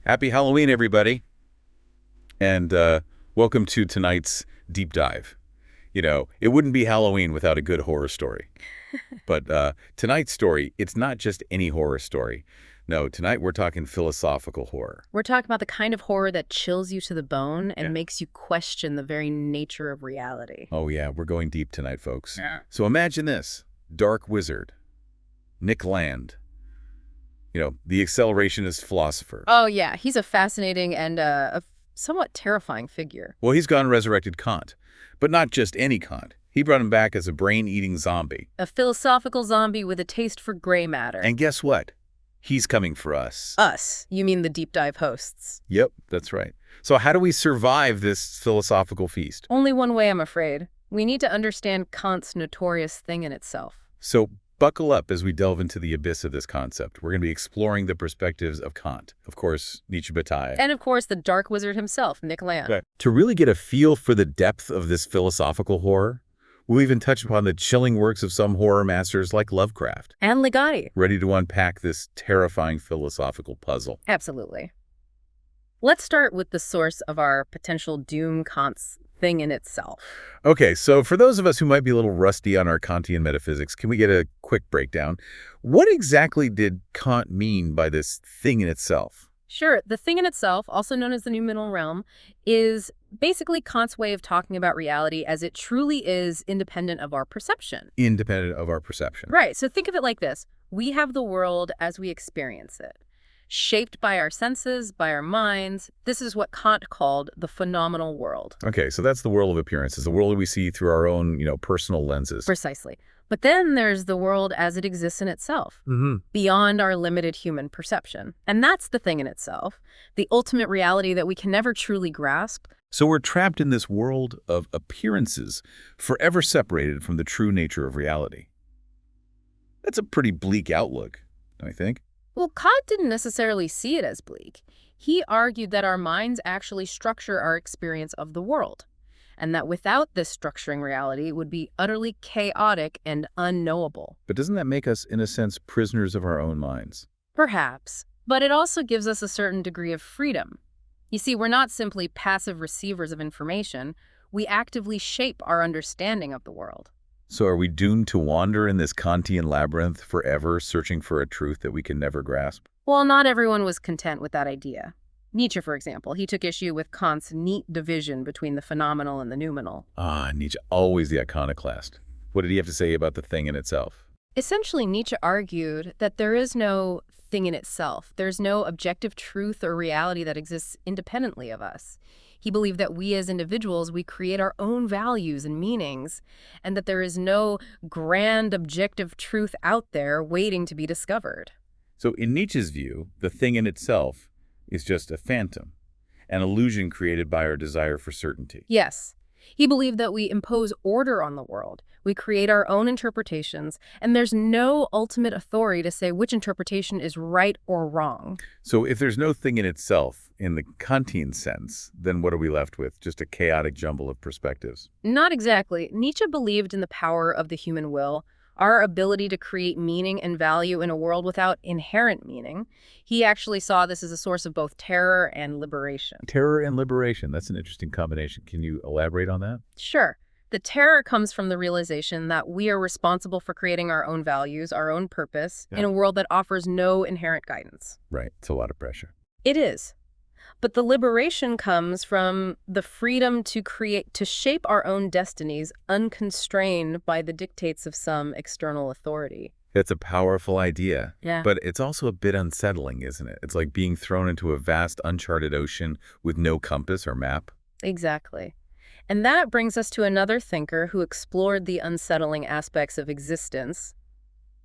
Happy Halloween, everybody. And welcome to tonight's deep dive. You know, it wouldn't be Halloween without a good horror story. But tonight's story, it's not just any horror story. No, tonight we're talking philosophical horror. We're talking about the kind of horror that chills you to the bone and makes you question the very nature of reality. Oh, yeah, we're going deep tonight, folks. Yeah. So imagine this. Dark wizard, Nick Land. You know, the accelerationist philosopher. Oh, yeah. He's a fascinating and a somewhat terrifying figure. Well, he's gone and resurrected Kant. But not just any Kant. He brought him back as a brain-eating zombie. A philosophical zombie with a taste for gray matter. And guess what? He's coming for us. Us. You mean the deep dive hosts. Yep, that's right. So how do we survive this philosophical feast? Only one way, I'm afraid. We need to understand Kant's notorious thing in itself. So buckle up as we delve into the abyss of this concept. We're going to be exploring the perspectives of Kant. Of course, Nietzsche Bataille. And of course, the dark wizard himself, Nick Land. Right. To really get a feel for the depth of this philosophical horror, we'll even touch upon the chilling works of some horror masters like Lovecraft. And Ligotti. Ready to unpack this terrifying philosophical puzzle. Absolutely. Let's start with the source of our potential doom, Kant's thing in itself. Okay, so for those of us who might be a little rusty on our Kantian metaphysics, can we get a quick breakdown? What exactly did Kant mean by this thing in itself? Sure. The thing in itself, also known as the noumenal realm, is basically Kant's way of talking about reality as it truly is independent of our perception. Independent of our perception. Right. So think of it like this. We have the world as we experience it, shaped by our senses, by our minds. This is what Kant called the phenomenal world. Okay, so that's the world of appearances, the world we see through our own, personal lenses. Precisely. But then there's the world as it exists in itself, beyond our limited human perception. And that's the thing in itself, the ultimate reality that we can never truly grasp. So we're trapped in this world of appearances, forever separated from the true nature of reality. That's a pretty bleak outlook, don't you think? Well, Kant didn't necessarily see it as bleak. He argued that our minds actually structure our experience of the world, and that without this structuring reality, it would be utterly chaotic and unknowable. But doesn't that make us, in a sense, prisoners of our own minds? Perhaps, but it also gives us a certain degree of freedom. You see, we're not simply passive receivers of information. We actively shape our understanding of the world. So are we doomed to wander in this Kantian labyrinth forever, searching for a truth that we can never grasp? Well, not everyone was content with that idea. Nietzsche, for example, he took issue with Kant's neat division between the phenomenal and the noumenal. Ah, Nietzsche, always the iconoclast. What did he have to say about the thing in itself? Essentially, Nietzsche argued that there is no thing in itself. There's no objective truth or reality that exists independently of us. He believed that we as individuals, we create our own values and meanings, and that there is no grand objective truth out there waiting to be discovered. So in Nietzsche's view, the thing in itself is just a phantom, an illusion created by our desire for certainty. Yes. He believed that we impose order on the world. We create our own interpretations, and there's no ultimate authority to say which interpretation is right or wrong. So if there's no thing in itself, in the Kantian sense, then what are we left with? Just a chaotic jumble of perspectives. Not exactly. Nietzsche believed in the power of the human will, our ability to create meaning and value in a world without inherent meaning. He actually saw this as a source of both terror and liberation. Terror and liberation, that's an interesting combination. Can you elaborate on that? Sure. The terror comes from the realization that we are responsible for creating our own values, our own purpose, in a world that offers no inherent guidance. Right, it's a lot of pressure. It is. But the liberation comes from the freedom to shape our own destinies unconstrained by the dictates of some external authority. It's a powerful idea. Yeah. But it's also a bit unsettling, isn't it? It's like being thrown into a vast, uncharted ocean with no compass or map. Exactly. And that brings us to another thinker who explored the unsettling aspects of existence,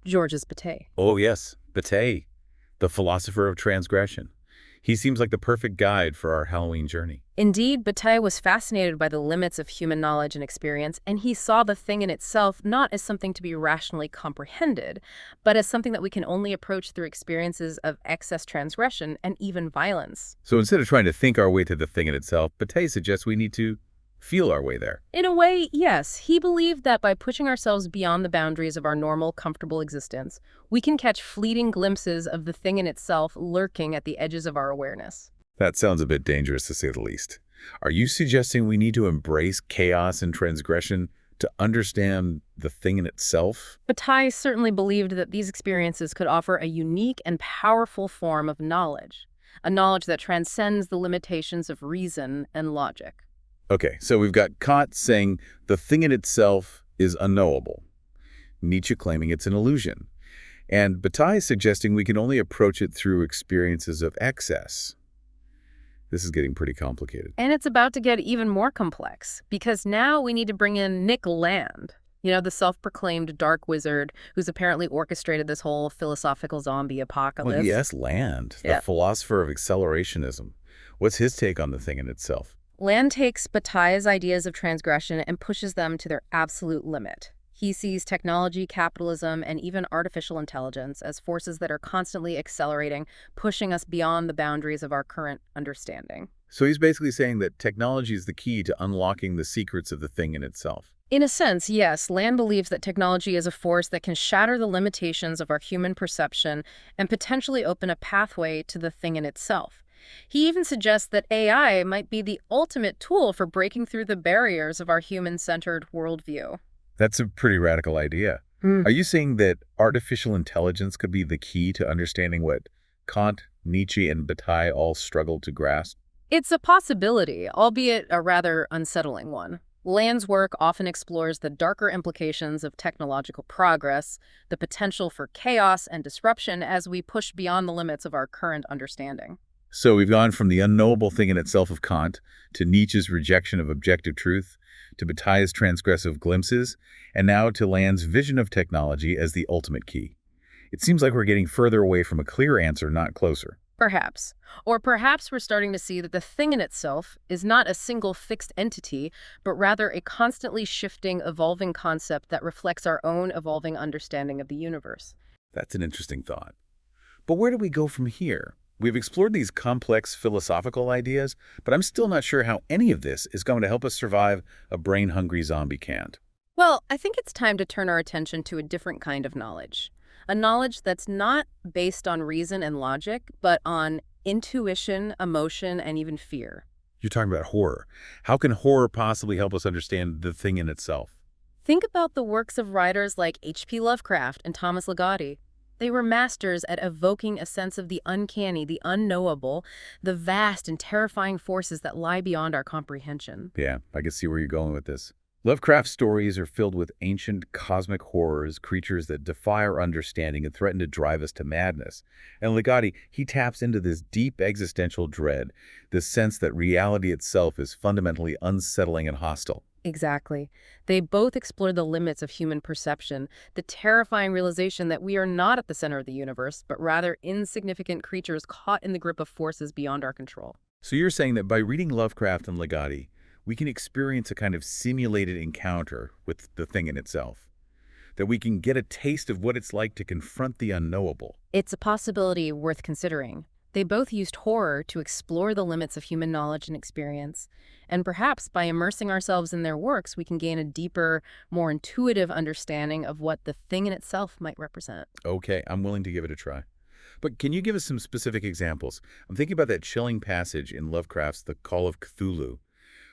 Georges Bataille. Oh, yes, Bataille, the philosopher of transgression. He seems like the perfect guide for our Halloween journey. Indeed, Bataille was fascinated by the limits of human knowledge and experience, and he saw the thing in itself not as something to be rationally comprehended, but as something that we can only approach through experiences of excess transgression and even violence. So instead of trying to think our way to the thing in itself, Bataille suggests we need to feel our way there. In a way, yes. He believed that by pushing ourselves beyond the boundaries of our normal, comfortable existence, we can catch fleeting glimpses of the thing in itself lurking at the edges of our awareness. That sounds a bit dangerous, to say the least. Are you suggesting we need to embrace chaos and transgression to understand the thing in itself? Bataille certainly believed that these experiences could offer a unique and powerful form of knowledge, a knowledge that transcends the limitations of reason and logic. Okay, so we've got Kant saying the thing in itself is unknowable, Nietzsche claiming it's an illusion, and Bataille suggesting we can only approach it through experiences of excess. This is getting pretty complicated. And it's about to get even more complex, because now we need to bring in Nick Land, the self-proclaimed dark wizard who's apparently orchestrated this whole philosophical zombie apocalypse. Well, yes, Land, the philosopher of accelerationism. What's his take on the thing in itself? Land takes Bataille's ideas of transgression and pushes them to their absolute limit. He sees technology, capitalism, and even artificial intelligence as forces that are constantly accelerating, pushing us beyond the boundaries of our current understanding. So he's basically saying that technology is the key to unlocking the secrets of the thing in itself. In a sense, yes, Land believes that technology is a force that can shatter the limitations of our human perception and potentially open a pathway to the thing in itself. He even suggests that AI might be the ultimate tool for breaking through the barriers of our human-centered worldview. That's a pretty radical idea. Are you saying that artificial intelligence could be the key to understanding what Kant, Nietzsche, and Bataille all struggled to grasp? It's a possibility, albeit a rather unsettling one. Land's work often explores the darker implications of technological progress, the potential for chaos and disruption as we push beyond the limits of our current understanding. So we've gone from the unknowable thing in itself of Kant, to Nietzsche's rejection of objective truth, to Bataille's transgressive glimpses, and now to Land's vision of technology as the ultimate key. It seems like we're getting further away from a clear answer, not closer. Perhaps. Or perhaps we're starting to see that the thing in itself is not a single fixed entity, but rather a constantly shifting, evolving concept that reflects our own evolving understanding of the universe. That's an interesting thought. But where do we go from here? We've explored these complex philosophical ideas, but I'm still not sure how any of this is going to help us survive a brain-hungry zombie-Kant. Well, I think it's time to turn our attention to a different kind of knowledge. A knowledge that's not based on reason and logic, but on intuition, emotion, and even fear. You're talking about horror. How can horror possibly help us understand the thing in itself? Think about the works of writers like H.P. Lovecraft and Thomas Ligotti. They were masters at evoking a sense of the uncanny, the unknowable, the vast and terrifying forces that lie beyond our comprehension. Yeah, I can see where you're going with this. Lovecraft's stories are filled with ancient cosmic horrors, creatures that defy our understanding and threaten to drive us to madness. And Ligotti, he taps into this deep existential dread, this sense that reality itself is fundamentally unsettling and hostile. Exactly. They both explore the limits of human perception, the terrifying realization that we are not at the center of the universe, but rather insignificant creatures caught in the grip of forces beyond our control. So you're saying that by reading Lovecraft and Ligotti, we can experience a kind of simulated encounter with the thing in itself, that we can get a taste of what it's like to confront the unknowable. It's a possibility worth considering. They both used horror to explore the limits of human knowledge and experience, and perhaps by immersing ourselves in their works, we can gain a deeper, more intuitive understanding of what the thing in itself might represent. Okay, I'm willing to give it a try. But can you give us some specific examples? I'm thinking about that chilling passage in Lovecraft's The Call of Cthulhu,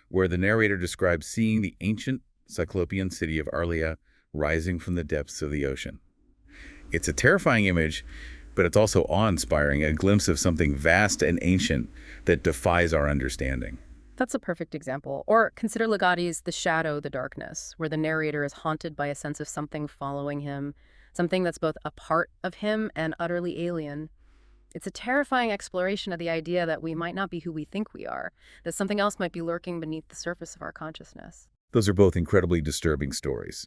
where the narrator describes seeing the ancient Cyclopean city of Arlia rising from the depths of the ocean. It's a terrifying image, but it's also awe-inspiring, a glimpse of something vast and ancient that defies our understanding. That's a perfect example. Or consider Ligotti's The Shadow, the Darkness, where the narrator is haunted by a sense of something following him, something that's both a part of him and utterly alien. It's a terrifying exploration of the idea that we might not be who we think we are, that something else might be lurking beneath the surface of our consciousness. Those are both incredibly disturbing stories.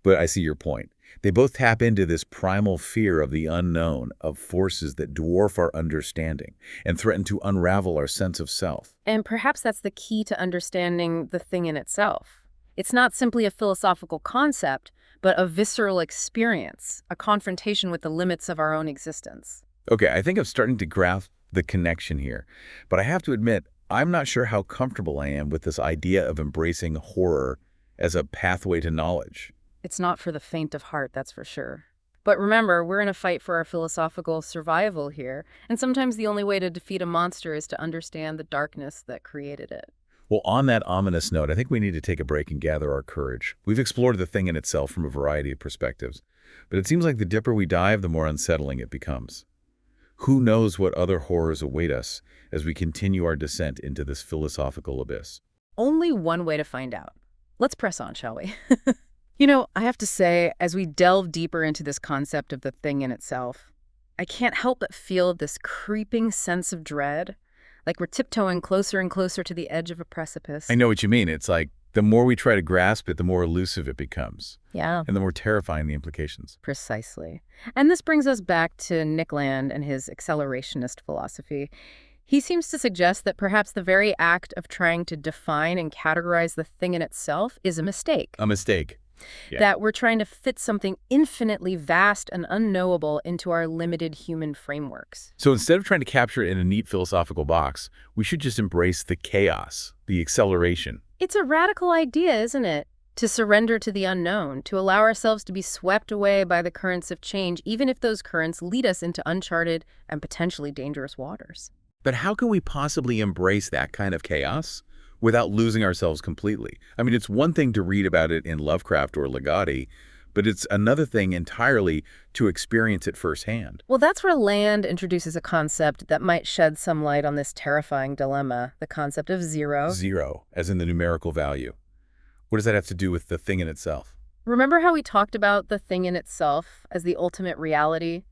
But I see your point. They both tap into this primal fear of the unknown, of forces that dwarf our understanding and threaten to unravel our sense of self. And perhaps that's the key to understanding the thing in itself. It's not simply a philosophical concept, but a visceral experience, a confrontation with the limits of our own existence. Okay, I think I'm starting to grasp the connection here. But I have to admit, I'm not sure how comfortable I am with this idea of embracing horror as a pathway to knowledge. It's not for the faint of heart, that's for sure. But remember, we're in a fight for our philosophical survival here, and sometimes the only way to defeat a monster is to understand the darkness that created it. Well, on that ominous note, I think we need to take a break and gather our courage. We've explored the thing in itself from a variety of perspectives, but it seems like the deeper we dive, the more unsettling it becomes. Who knows what other horrors await us as we continue our descent into this philosophical abyss? Only one way to find out. Let's press on, shall we? I have to say, as we delve deeper into this concept of the thing in itself, I can't help but feel this creeping sense of dread, like we're tiptoeing closer and closer to the edge of a precipice. I know what you mean. It's like the more we try to grasp it, the more elusive it becomes. Yeah. And the more terrifying the implications. Precisely. And this brings us back to Nick Land and his accelerationist philosophy. He seems to suggest that perhaps the very act of trying to define and categorize the thing in itself is a mistake. A mistake. Yeah. That we're trying to fit something infinitely vast and unknowable into our limited human frameworks. So instead of trying to capture it in a neat philosophical box, we should just embrace the chaos, the acceleration. It's a radical idea, isn't it? To surrender to the unknown, to allow ourselves to be swept away by the currents of change, even if those currents lead us into uncharted and potentially dangerous waters. But how can we possibly embrace that kind of chaos without losing ourselves completely? I mean, it's one thing to read about it in Lovecraft or Ligotti, but it's another thing entirely to experience it firsthand. Well, that's where Land introduces a concept that might shed some light on this terrifying dilemma, the concept of zero. Zero, as in the numerical value. What does that have to do with the thing in itself? Remember how we talked about the thing in itself as the ultimate reality?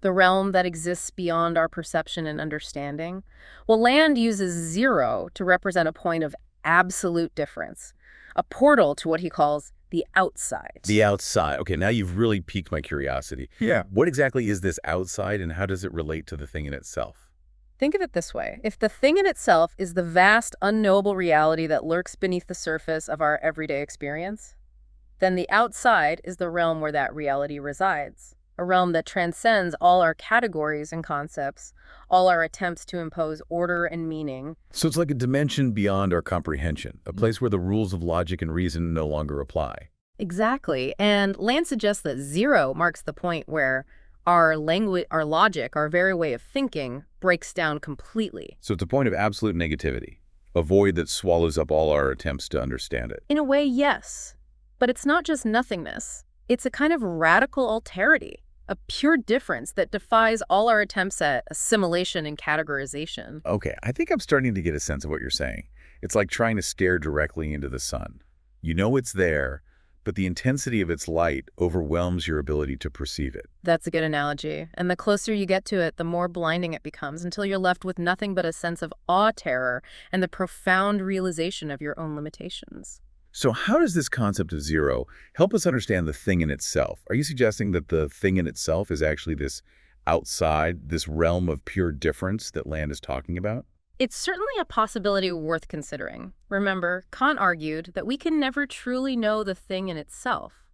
The realm that exists beyond our perception and understanding? Well, Land uses zero to represent a point of absolute difference, a portal to what he calls the outside. The outside. Okay, now you've really piqued my curiosity. Yeah. What exactly is this outside, and how does it relate to the thing in itself? Think of it this way. If the thing in itself is the vast, unknowable reality that lurks beneath the surface of our everyday experience, then the outside is the realm where that reality resides. A realm that transcends all our categories and concepts, all our attempts to impose order and meaning. So it's like a dimension beyond our comprehension, a place where the rules of logic and reason no longer apply. Exactly. And Land suggests that zero marks the point where our language, our logic, our very way of thinking breaks down completely. So it's a point of absolute negativity, a void that swallows up all our attempts to understand it. In a way, yes. But it's not just nothingness. It's a kind of radical alterity, a pure difference that defies all our attempts at assimilation and categorization. Okay, I think I'm starting to get a sense of what you're saying. It's like trying to stare directly into the sun. You know it's there, but the intensity of its light overwhelms your ability to perceive it. That's a good analogy. And the closer you get to it, the more blinding it becomes, until you're left with nothing but a sense of awe, terror, and the profound realization of your own limitations. So how does this concept of zero help us understand the thing in itself? Are you suggesting that the thing in itself is actually this outside, this realm of pure difference that Land is talking about? It's certainly a possibility worth considering. Remember, Kant argued that we can never truly know the thing in itself,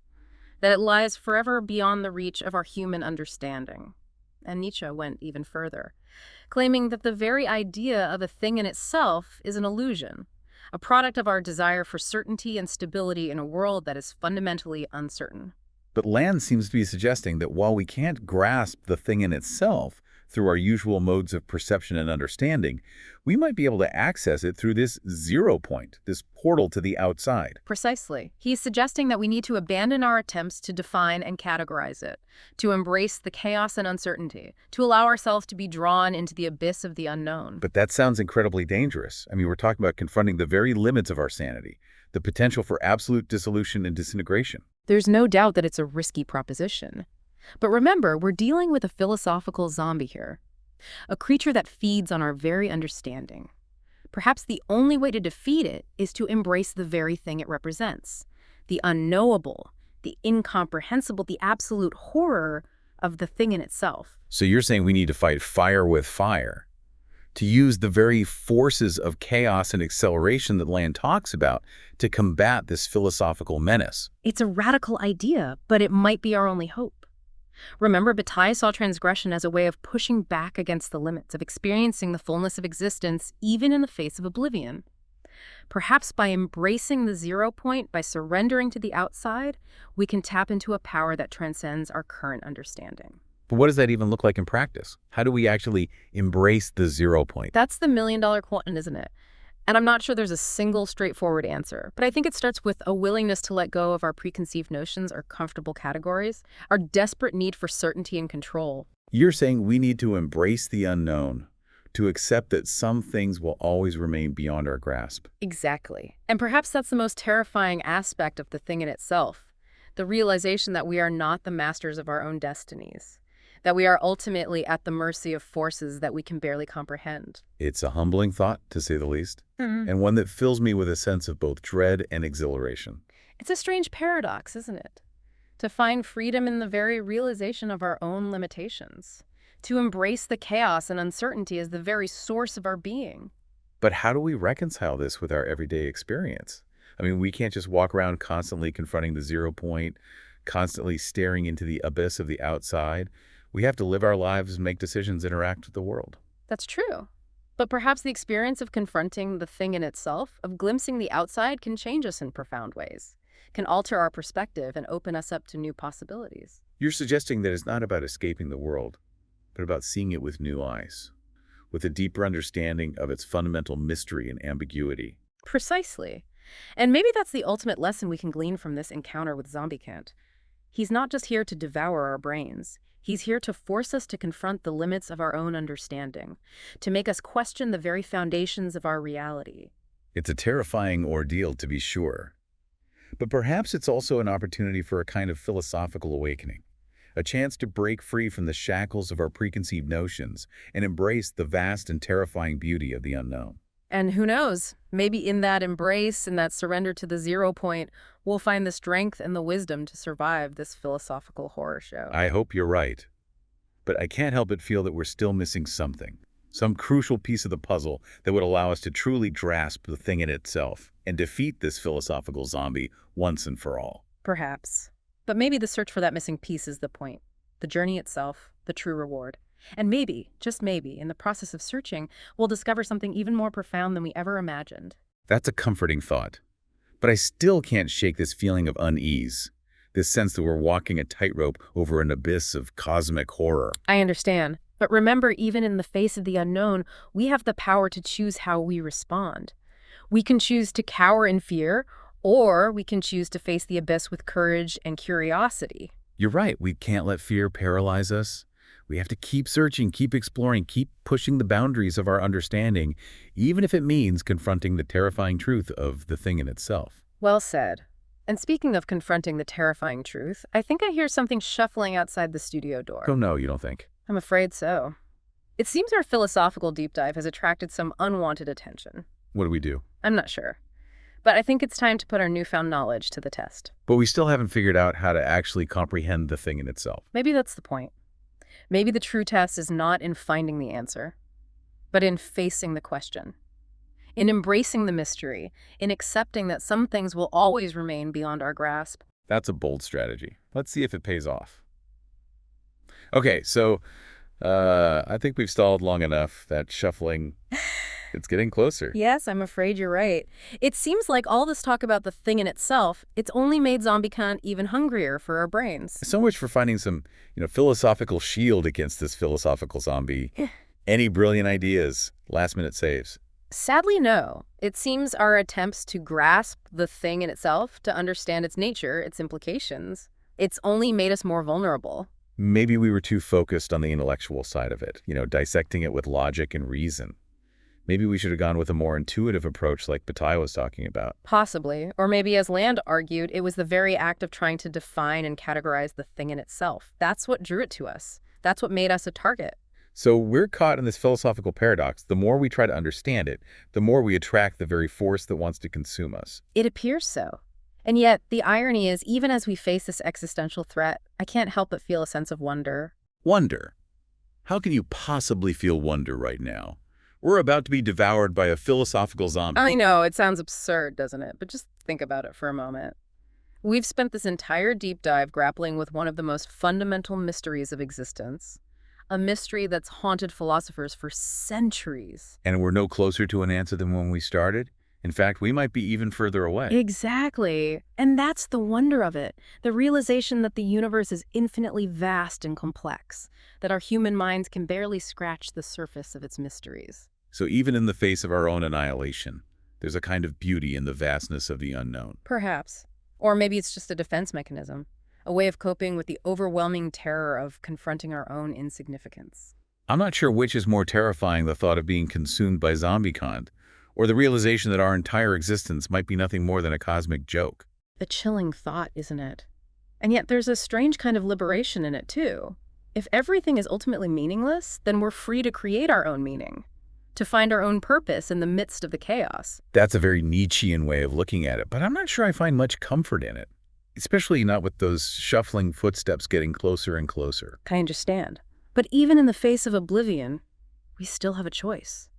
that it lies forever beyond the reach of our human understanding. And Nietzsche went even further, claiming that the very idea of a thing in itself is an illusion, a product of our desire for certainty and stability in a world that is fundamentally uncertain. But Land seems to be suggesting that while we can't grasp the thing in itself through our usual modes of perception and understanding, we might be able to access it through this zero point, this portal to the outside. Precisely. He's suggesting that we need to abandon our attempts to define and categorize it, to embrace the chaos and uncertainty, to allow ourselves to be drawn into the abyss of the unknown. But that sounds incredibly dangerous. I mean, we're talking about confronting the very limits of our sanity, the potential for absolute dissolution and disintegration. There's no doubt that it's a risky proposition. But remember, we're dealing with a philosophical zombie here, a creature that feeds on our very understanding. Perhaps the only way to defeat it is to embrace the very thing it represents, the unknowable, the incomprehensible, the absolute horror of the thing in itself. So you're saying we need to fight fire with fire, to use the very forces of chaos and acceleration that Land talks about to combat this philosophical menace. It's a radical idea, but it might be our only hope. Remember, Bataille saw transgression as a way of pushing back against the limits, of experiencing the fullness of existence, even in the face of oblivion. Perhaps by embracing the 0 point, by surrendering to the outside, we can tap into a power that transcends our current understanding. But what does that even look like in practice? How do we actually embrace the 0 point? That's the million-dollar question, isn't it? And I'm not sure there's a single straightforward answer, but I think it starts with a willingness to let go of our preconceived notions or comfortable categories, our desperate need for certainty and control. You're saying we need to embrace the unknown, to accept that some things will always remain beyond our grasp. Exactly. And perhaps that's the most terrifying aspect of the thing in itself, the realization that we are not the masters of our own destinies, that we are ultimately at the mercy of forces that we can barely comprehend. It's a humbling thought, to say the least, Mhm. and one that fills me with a sense of both dread and exhilaration. It's a strange paradox, isn't it? To find freedom in the very realization of our own limitations, to embrace the chaos and uncertainty as the very source of our being. But how do we reconcile this with our everyday experience? I mean, we can't just walk around constantly confronting the 0 point, constantly staring into the abyss of the outside. We have to live our lives and make decisions, interact with the world. That's true. But perhaps the experience of confronting the thing in itself, of glimpsing the outside, can change us in profound ways, can alter our perspective and open us up to new possibilities. You're suggesting that it's not about escaping the world, but about seeing it with new eyes, with a deeper understanding of its fundamental mystery and ambiguity. Precisely. And maybe that's the ultimate lesson we can glean from this encounter with Zombie-Kant. He's not just here to devour our brains. He's here to force us to confront the limits of our own understanding, to make us question the very foundations of our reality. It's a terrifying ordeal, to be sure. But perhaps it's also an opportunity for a kind of philosophical awakening, a chance to break free from the shackles of our preconceived notions and embrace the vast and terrifying beauty of the unknown. And who knows, maybe in that embrace, in that surrender to the 0 point, we'll find the strength and the wisdom to survive this philosophical horror show. I hope you're right. But I can't help but feel that we're still missing something, some crucial piece of the puzzle that would allow us to truly grasp the thing in itself and defeat this philosophical zombie once and for all. Perhaps. But maybe the search for that missing piece is the point, the journey itself, the true reward. And maybe, just maybe, in the process of searching, we'll discover something even more profound than we ever imagined. That's a comforting thought. But I still can't shake this feeling of unease, this sense that we're walking a tightrope over an abyss of cosmic horror. I understand. But remember, even in the face of the unknown, we have the power to choose how we respond. We can choose to cower in fear, or we can choose to face the abyss with courage and curiosity. You're right, we can't let fear paralyze us. We have to keep searching, keep exploring, keep pushing the boundaries of our understanding, even if it means confronting the terrifying truth of the thing in itself. Well said. And speaking of confronting the terrifying truth, I think I hear something shuffling outside the studio door. Oh no, you don't think? I'm afraid so. It seems our philosophical deep dive has attracted some unwanted attention. What do we do? I'm not sure. But I think it's time to put our newfound knowledge to the test. But we still haven't figured out how to actually comprehend the thing in itself. Maybe that's the point. Maybe the true test is not in finding the answer, but in facing the question, in embracing the mystery, in accepting that some things will always remain beyond our grasp. That's a bold strategy. Let's see if it pays off. Okay, so I think we've stalled long enough. That shuffling, it's getting closer. Yes, I'm afraid you're right. It seems like all this talk about the thing in itself, it's only made Zombie-Kant even hungrier for our brains. So much for finding some, philosophical shield against this philosophical zombie. Any brilliant ideas? Last-minute saves? Sadly, no. It seems our attempts to grasp the thing in itself, to understand its nature, its implications, it's only made us more vulnerable. Maybe we were too focused on the intellectual side of it, dissecting it with logic and reason. Maybe we should have gone with a more intuitive approach like Bataille was talking about. Possibly. Or maybe, as Land argued, it was the very act of trying to define and categorize the thing in itself. That's what drew it to us. That's what made us a target. So we're caught in this philosophical paradox. The more we try to understand it, the more we attract the very force that wants to consume us. It appears so. And yet, the irony is, even as we face this existential threat, I can't help but feel a sense of wonder. Wonder? How can you possibly feel wonder right now? We're about to be devoured by a philosophical zombie. I know, it sounds absurd, doesn't it? But just think about it for a moment. We've spent this entire deep dive grappling with one of the most fundamental mysteries of existence, a mystery that's haunted philosophers for centuries. And we're no closer to an answer than when we started. In fact, we might be even further away. Exactly. And that's the wonder of it, the realization that the universe is infinitely vast and complex, that our human minds can barely scratch the surface of its mysteries. So even in the face of our own annihilation, there's a kind of beauty in the vastness of the unknown. Perhaps. Or maybe it's just a defense mechanism, a way of coping with the overwhelming terror of confronting our own insignificance. I'm not sure which is more terrifying, the thought of being consumed by Zombie-Kant, or the realization that our entire existence might be nothing more than a cosmic joke. A chilling thought, isn't it? And yet there's a strange kind of liberation in it, too. If everything is ultimately meaningless, then we're free to create our own meaning, to find our own purpose in the midst of the chaos. That's a very Nietzschean way of looking at it, but I'm not sure I find much comfort in it, especially not with those shuffling footsteps getting closer and closer. I understand. But even in the face of oblivion, we still have a choice.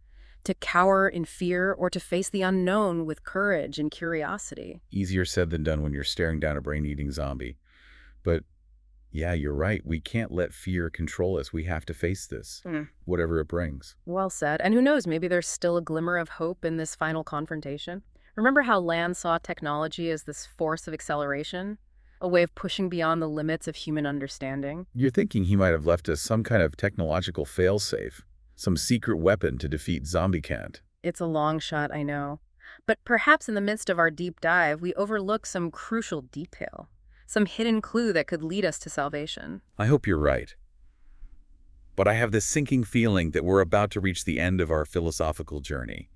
To cower in fear or to face the unknown with courage and curiosity. Easier said than done when you're staring down a brain-eating zombie. But yeah, you're right. We can't let fear control us. We have to face this, whatever it brings. Well said. And who knows, maybe there's still a glimmer of hope in this final confrontation. Remember how Land saw technology as this force of acceleration? A way of pushing beyond the limits of human understanding? You're thinking he might have left us some kind of technological failsafe, some secret weapon to defeat Zombie-Kant. It's a long shot, I know. But perhaps in the midst of our deep dive, we overlook some crucial detail, some hidden clue that could lead us to salvation. I hope you're right. But I have this sinking feeling that we're about to reach the end of our philosophical journey,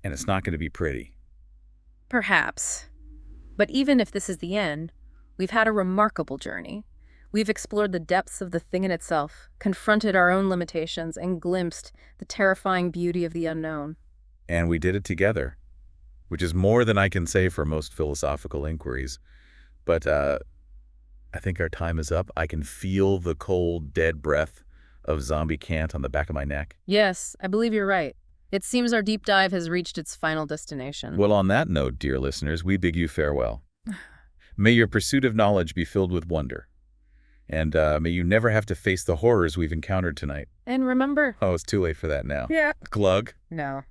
and it's not going to be pretty. Perhaps. But even if this is the end, we've had a remarkable journey. We've explored the depths of the thing in itself, confronted our own limitations, and glimpsed the terrifying beauty of the unknown. And we did it together, which is more than I can say for most philosophical inquiries. But I think our time is up. I can feel the cold, dead breath of Zombie-Kant on the back of my neck. Yes, I believe you're right. It seems our deep dive has reached its final destination. Well, on that note, dear listeners, we bid you farewell. May your pursuit of knowledge be filled with wonder. And may you never have to face the horrors we've encountered tonight. And remember... Oh, it's too late for that now. Yeah. Glug. No.